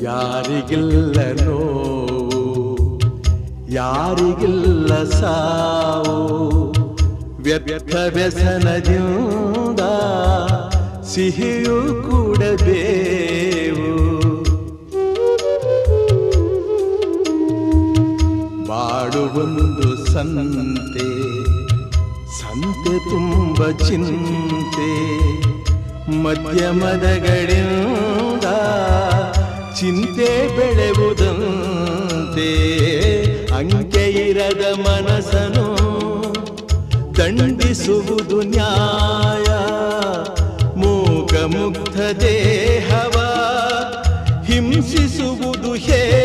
ಯಾರಿಗಿಲ್ಲ ನೋವು, ಯಾರಿಗಿಲ್ಲ ಸಾವು, ವ್ಯರ್ಥ ವ್ಯಸನದಿಂದ ಸಿಹಿಯೂ ಕೂಡಬೇವು. ಬಾಡುವೊಂದು ಸಂತೆ, ಸಂತೆ ತುಂಬ ಚಿಂತೆ, ಮಧ್ಯಮದಗಳಿಂದ ಚಿಂತೆ ಬೆಳೆಯುವುದಂತೆ. ಅಂಕೆ ಇರದ ಮನಸ್ಸನು ದಂಡಿಸುವುದು ನ್ಯಾಯ, ಮೂಕ ಮುಗ್ಧ ದೇಹವ ಹಿಂಸಿಸುವುದು ಹೇಯ.